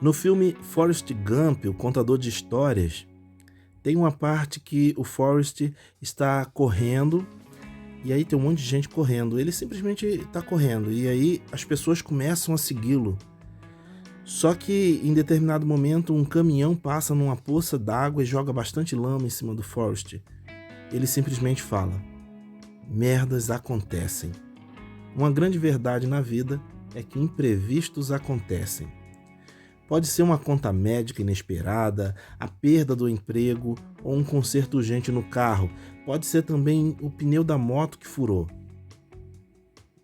No filme Forrest Gump, o contador de histórias, tem uma parte que o Forrest está correndo e aí tem um monte de gente correndo. Ele simplesmente está correndo e aí as pessoas começam a segui-lo. Só que em determinado momento um caminhão passa numa poça d'água e joga bastante lama em cima do Forrest. Ele simplesmente fala: merdas acontecem. Uma grande verdade na vida é que imprevistos acontecem. Pode ser uma conta médica inesperada, a perda do emprego ou um conserto urgente no carro. Pode ser também o pneu da moto que furou.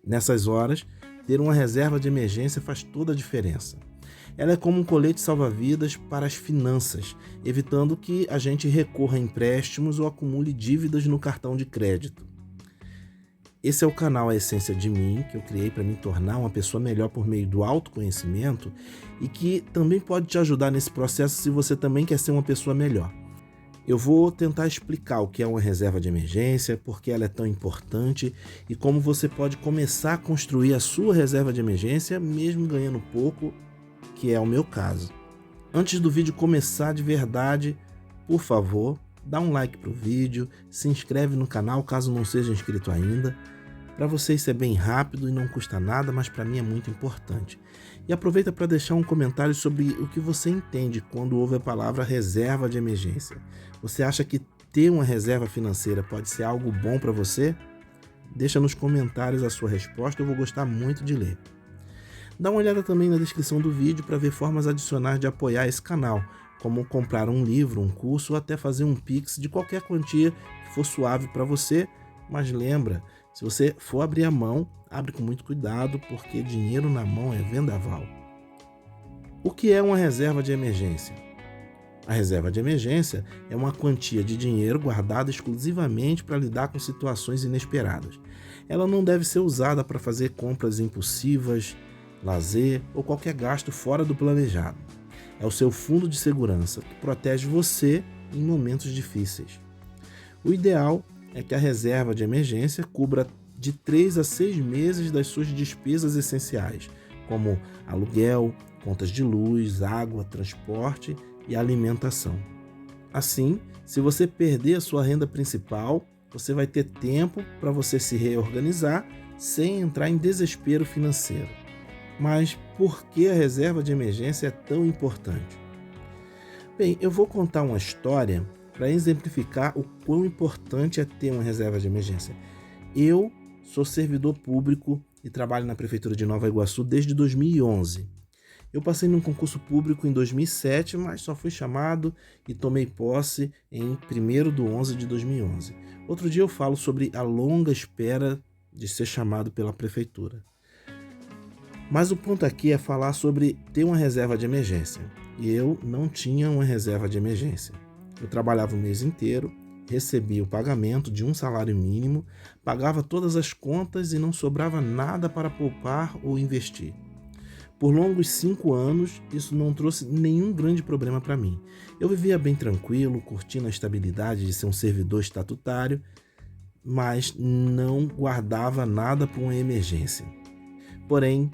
Nessas horas, ter uma reserva de emergência faz toda a diferença. Ela é como um colete salva-vidas para as finanças, evitando que a gente recorra a empréstimos ou acumule dívidas no cartão de crédito. Esse é o canal A Essência de Mim, que eu criei para me tornar uma pessoa melhor por meio do autoconhecimento e que também pode te ajudar nesse processo se você também quer ser uma pessoa melhor. Eu vou tentar explicar o que é uma reserva de emergência, por que ela é tão importante e como você pode começar a construir a sua reserva de emergência, mesmo ganhando pouco, que é o meu caso. Antes do vídeo começar de verdade, por favor, dá um like pro vídeo, se inscreve no canal caso não seja inscrito ainda. Para você isso é bem rápido e não custa nada, mas para mim é muito importante. E aproveita para deixar um comentário sobre o que você entende quando ouve a palavra reserva de emergência. Você acha que ter uma reserva financeira pode ser algo bom para você? Deixa nos comentários a sua resposta, eu vou gostar muito de ler. Dá uma olhada também na descrição do vídeo para ver formas adicionais de apoiar esse canal, como comprar um livro, um curso ou até fazer um Pix de qualquer quantia que for suave para você, mas lembra, se você for abrir a mão, abre com muito cuidado, porque dinheiro na mão é vendaval. O que é uma reserva de emergência? A reserva de emergência é uma quantia de dinheiro guardada exclusivamente para lidar com situações inesperadas. Ela não deve ser usada para fazer compras impulsivas, lazer ou qualquer gasto fora do planejado. É o seu fundo de segurança que protege você em momentos difíceis. O ideal é que a reserva de emergência cubra de 3 a 6 meses das suas despesas essenciais, como aluguel, contas de luz, água, transporte e alimentação. Assim, se você perder a sua renda principal, você vai ter tempo para você se reorganizar sem entrar em desespero financeiro. Mas por que a reserva de emergência é tão importante? Bem, eu vou contar uma história para exemplificar o quão importante é ter uma reserva de emergência. Eu sou servidor público e trabalho na Prefeitura de Nova Iguaçu desde 2011. Eu passei num concurso público em 2007, mas só fui chamado e tomei posse em 1º de 2011. Outro dia eu falo sobre a longa espera de ser chamado pela Prefeitura. Mas o ponto aqui é falar sobre ter uma reserva de emergência. E eu não tinha uma reserva de emergência. Eu trabalhava o mês inteiro, recebia o pagamento de um salário mínimo, pagava todas as contas e não sobrava nada para poupar ou investir. Por longos 5 anos, isso não trouxe nenhum grande problema para mim. Eu vivia bem tranquilo, curtindo a estabilidade de ser um servidor estatutário, mas não guardava nada para uma emergência. Porém,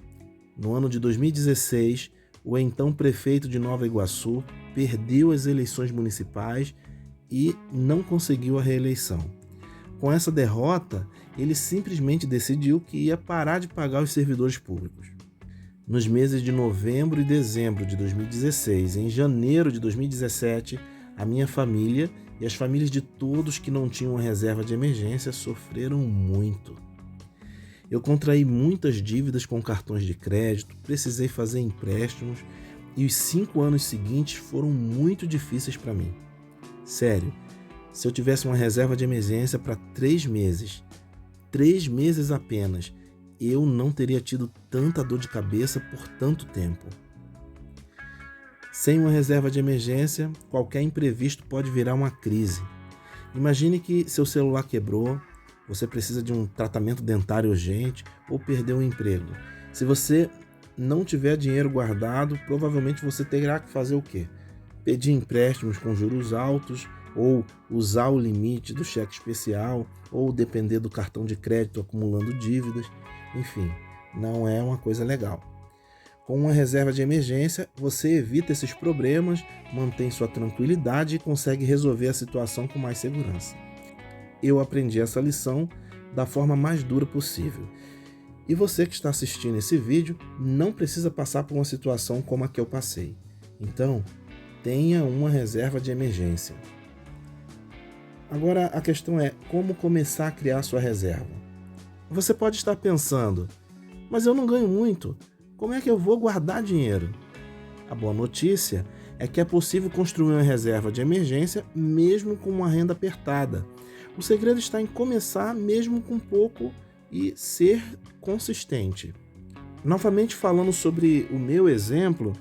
no ano de 2016, o então prefeito de Nova Iguaçu perdeu as eleições municipais e não conseguiu a reeleição. Com essa derrota, ele simplesmente decidiu que ia parar de pagar os servidores públicos. Nos meses de novembro e dezembro de 2016 e em janeiro de 2017, a minha família e as famílias de todos que não tinham uma reserva de emergência sofreram muito. Eu contraí muitas dívidas com cartões de crédito, precisei fazer empréstimos e os 5 anos seguintes foram muito difíceis para mim. Sério, se eu tivesse uma reserva de emergência para 3 meses apenas, eu não teria tido tanta dor de cabeça por tanto tempo. Sem uma reserva de emergência, qualquer imprevisto pode virar uma crise. Imagine que seu celular quebrou, você precisa de um tratamento dentário urgente ou perdeu o emprego. Se você não tiver dinheiro guardado, provavelmente você terá que fazer o quê? Pedir empréstimos com juros altos, ou usar o limite do cheque especial, ou depender do cartão de crédito acumulando dívidas. Enfim, não é uma coisa legal. Com uma reserva de emergência, você evita esses problemas, mantém sua tranquilidade e consegue resolver a situação com mais segurança. Eu aprendi essa lição da forma mais dura possível. E você que está assistindo esse vídeo não precisa passar por uma situação como a que eu passei. Então, tenha uma reserva de emergência. Agora a questão é como começar a criar sua reserva. Você pode estar pensando, mas eu não ganho muito, como é que eu vou guardar dinheiro? A boa notícia é que é possível construir uma reserva de emergência mesmo com uma renda apertada. O segredo está em começar mesmo com pouco e ser consistente. Novamente falando sobre o meu exemplo,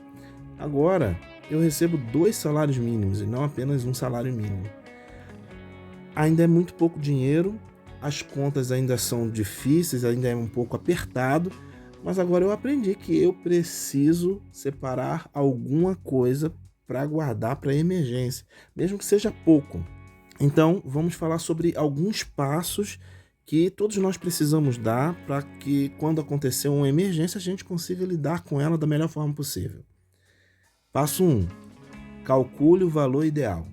agora eu recebo 2 salários mínimos e não apenas um salário mínimo. Ainda é muito pouco dinheiro, as contas ainda são difíceis, ainda é um pouco apertado, mas agora eu aprendi que eu preciso separar alguma coisa para guardar para emergência, mesmo que seja pouco. Então, vamos falar sobre alguns passos que todos nós precisamos dar para que, quando acontecer uma emergência, a gente consiga lidar com ela da melhor forma possível. Passo 1. Calcule o valor ideal.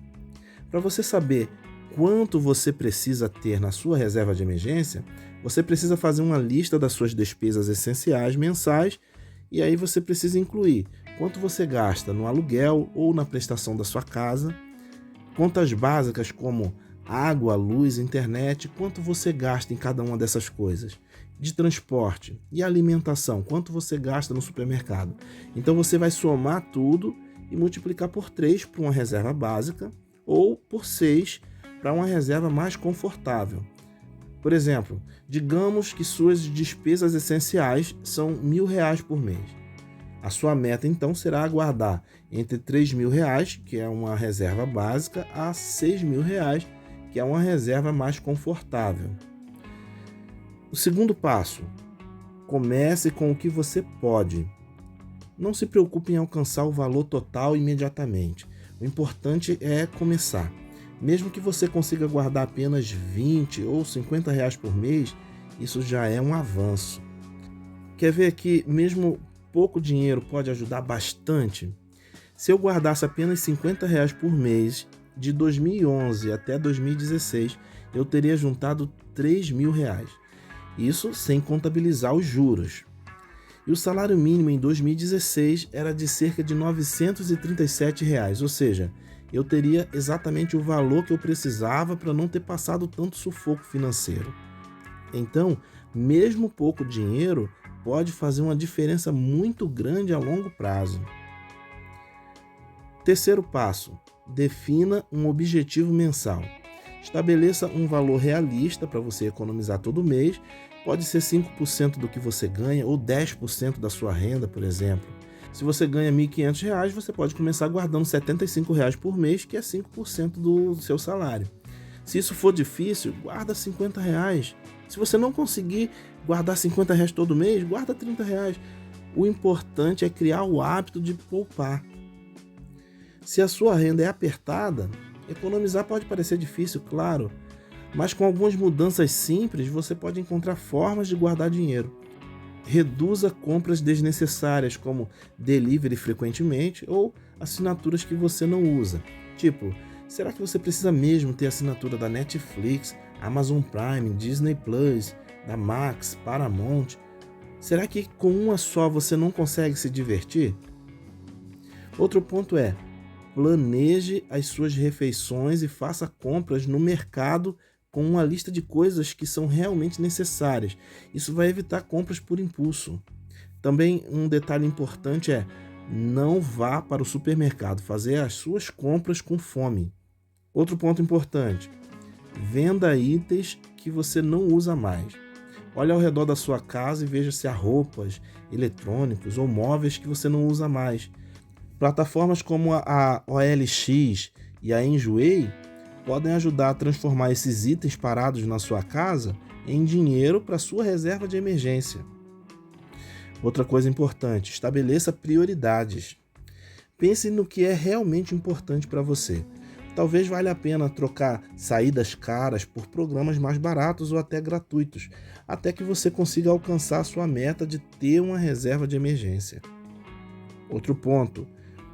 Para você saber quanto você precisa ter na sua reserva de emergência, você precisa fazer uma lista das suas despesas essenciais mensais e aí você precisa incluir quanto você gasta no aluguel ou na prestação da sua casa, contas básicas como água, luz, internet, quanto você gasta em cada uma dessas coisas, de transporte e alimentação, quanto você gasta no supermercado. Então você vai somar tudo e multiplicar por 3 para uma reserva básica ou por 6 para uma reserva mais confortável. Por exemplo, digamos que suas despesas essenciais são R$1.000 por mês. A sua meta então será guardar entre R$3.000, que é uma reserva básica, a R$6.000, que é uma reserva mais confortável. O segundo passo: comece com o que você pode. Não se preocupe em alcançar o valor total imediatamente. O importante é começar. Mesmo que você consiga guardar apenas R$20 ou R$50 por mês, isso já é um avanço. Quer ver que mesmo pouco dinheiro pode ajudar bastante? Se eu guardasse apenas R$50 por mês, de 2011 até 2016, eu teria juntado R$3.000. Isso sem contabilizar os juros. E o salário mínimo em 2016 era de cerca de R$937, ou seja, eu teria exatamente o valor que eu precisava para não ter passado tanto sufoco financeiro. Então, mesmo pouco dinheiro pode fazer uma diferença muito grande a longo prazo. Terceiro passo: defina um objetivo mensal. Estabeleça um valor realista para você economizar todo mês. Pode ser 5% do que você ganha ou 10% da sua renda, por exemplo. Se você ganha R$1.500, você pode começar guardando R$75 por mês, que é 5% do seu salário. Se isso for difícil, guarda R$50. Se você não conseguir guardar R$50 todo mês, guarda R$30. O importante é criar o hábito de poupar. Se a sua renda é apertada, economizar pode parecer difícil, claro, mas com algumas mudanças simples você pode encontrar formas de guardar dinheiro. Reduza compras desnecessárias, como delivery frequentemente ou assinaturas que você não usa. Tipo, será que você precisa mesmo ter assinatura da Netflix, Amazon Prime, Disney Plus, da Max, Paramount? Será que com uma só você não consegue se divertir? Outro ponto é: planeje as suas refeições e faça compras no mercado com uma lista de coisas que são realmente necessárias. Isso vai evitar compras por impulso. Também um detalhe importante é: não vá para o supermercado fazer as suas compras com fome. Outro ponto importante: venda itens que você não usa mais. Olhe ao redor da sua casa e veja se há roupas, eletrônicos ou móveis que você não usa mais. Plataformas como a OLX e a Enjoei podem ajudar a transformar esses itens parados na sua casa em dinheiro para sua reserva de emergência. Outra coisa importante: estabeleça prioridades. Pense no que é realmente importante para você. Talvez valha a pena trocar saídas caras por programas mais baratos ou até gratuitos, até que você consiga alcançar a sua meta de ter uma reserva de emergência. Outro ponto: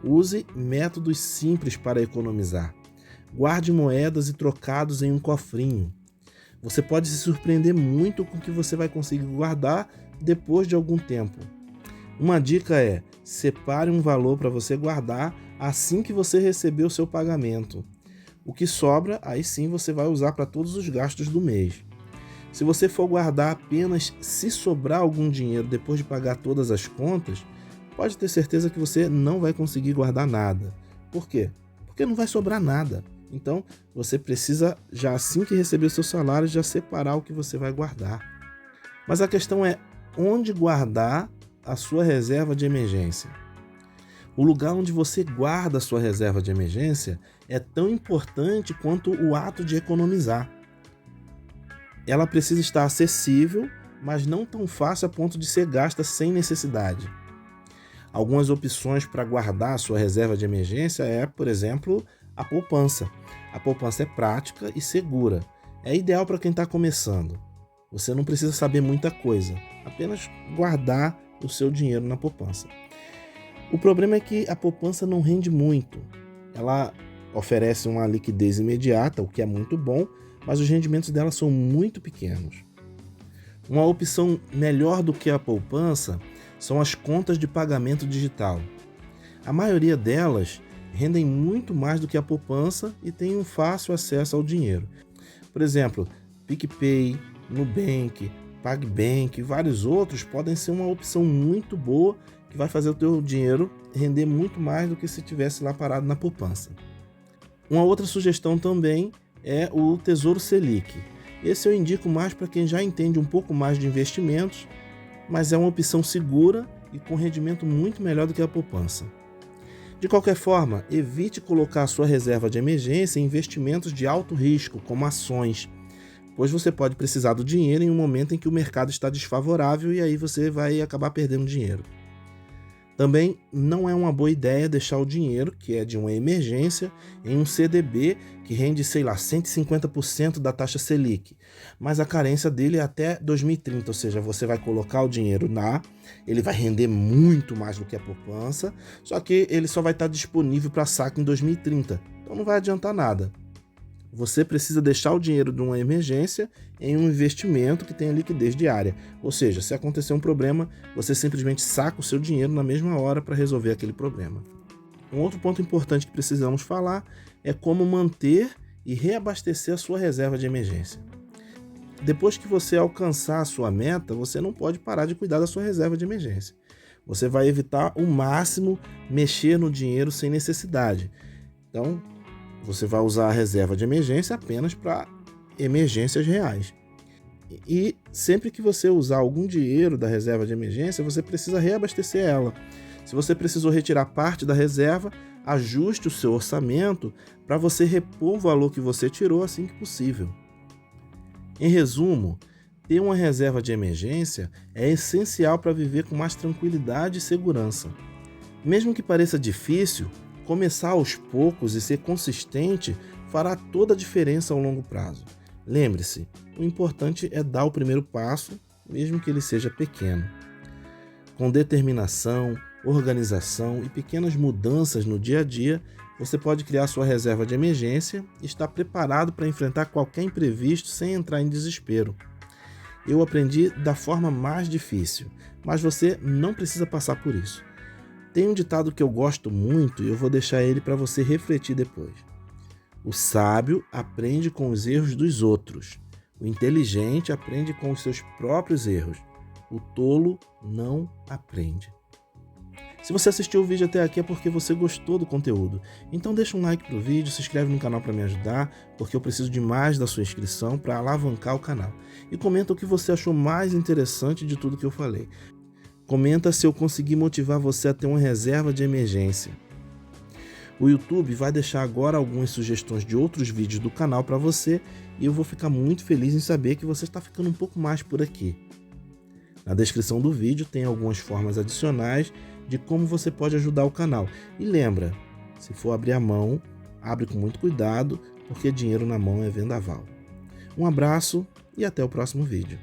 use métodos simples para economizar. Guarde moedas e trocados em um cofrinho. Você pode se surpreender muito com o que você vai conseguir guardar depois de algum tempo. Uma dica é: separe um valor para você guardar assim que você receber o seu pagamento. O que sobra, aí sim você vai usar para todos os gastos do mês. Se você for guardar apenas se sobrar algum dinheiro depois de pagar todas as contas, pode ter certeza que você não vai conseguir guardar nada. Por quê? Porque não vai sobrar nada. Então, você precisa, já assim que receber o seu salário, já separar o que você vai guardar. Mas a questão é onde guardar a sua reserva de emergência. O lugar onde você guarda a sua reserva de emergência é tão importante quanto o ato de economizar. Ela precisa estar acessível, mas não tão fácil a ponto de ser gasta sem necessidade. Algumas opções para guardar a sua reserva de emergência é, por exemplo, a poupança. A poupança é prática e segura. É ideal para quem está começando. Você não precisa saber muita coisa, apenas guardar o seu dinheiro na poupança. O problema é que a poupança não rende muito. Ela oferece uma liquidez imediata, o que é muito bom, mas os rendimentos dela são muito pequenos. Uma opção melhor do que a poupança são as contas de pagamento digital. A maioria delas rendem muito mais do que a poupança e têm um fácil acesso ao dinheiro. Por exemplo, PicPay, Nubank, PagBank e vários outros podem ser uma opção muito boa que vai fazer o teu dinheiro render muito mais do que se tivesse lá parado na poupança. Uma outra sugestão também é o Tesouro Selic. Esse eu indico mais para quem já entende um pouco mais de investimentos, mas é uma opção segura e com rendimento muito melhor do que a poupança. De qualquer forma, evite colocar a sua reserva de emergência em investimentos de alto risco, como ações, pois você pode precisar do dinheiro em um momento em que o mercado está desfavorável e aí você vai acabar perdendo dinheiro. Também não é uma boa ideia deixar o dinheiro, que é de uma emergência, em um CDB que rende, 150% da taxa Selic, mas a carência dele é até 2030, ou seja, você vai colocar o dinheiro ele vai render muito mais do que a poupança, só que ele só vai estar disponível para saque em 2030, então não vai adiantar nada. Você precisa deixar o dinheiro de uma emergência em um investimento que tenha liquidez diária. Ou seja, se acontecer um problema, você simplesmente saca o seu dinheiro na mesma hora para resolver aquele problema. Um outro ponto importante que precisamos falar é como manter e reabastecer a sua reserva de emergência. Depois que você alcançar a sua meta, você não pode parar de cuidar da sua reserva de emergência. Você vai evitar ao máximo mexer no dinheiro sem necessidade. Então, você vai usar a reserva de emergência apenas para emergências reais. E sempre que você usar algum dinheiro da reserva de emergência, você precisa reabastecer ela. Se você precisou retirar parte da reserva, ajuste o seu orçamento para você repor o valor que você tirou assim que possível. Em resumo, ter uma reserva de emergência é essencial para viver com mais tranquilidade e segurança. Mesmo que pareça difícil, começar aos poucos e ser consistente fará toda a diferença ao longo prazo. Lembre-se, o importante é dar o primeiro passo, mesmo que ele seja pequeno. Com determinação, organização e pequenas mudanças no dia a dia, você pode criar sua reserva de emergência e estar preparado para enfrentar qualquer imprevisto sem entrar em desespero. Eu aprendi da forma mais difícil, mas você não precisa passar por isso. Tem um ditado que eu gosto muito e eu vou deixar ele para você refletir depois. O sábio aprende com os erros dos outros. O inteligente aprende com os seus próprios erros. O tolo não aprende. Se você assistiu o vídeo até aqui é porque você gostou do conteúdo. Então deixa um like pro vídeo, se inscreve no canal para me ajudar, porque eu preciso de mais da sua inscrição para alavancar o canal. E comenta o que você achou mais interessante de tudo que eu falei. Comenta se eu conseguir motivar você a ter uma reserva de emergência. O YouTube vai deixar agora algumas sugestões de outros vídeos do canal para você e eu vou ficar muito feliz em saber que você está ficando um pouco mais por aqui. Na descrição do vídeo tem algumas formas adicionais de como você pode ajudar o canal. E lembra, se for abrir a mão, abre com muito cuidado, porque dinheiro na mão é vendaval. Um abraço e até o próximo vídeo.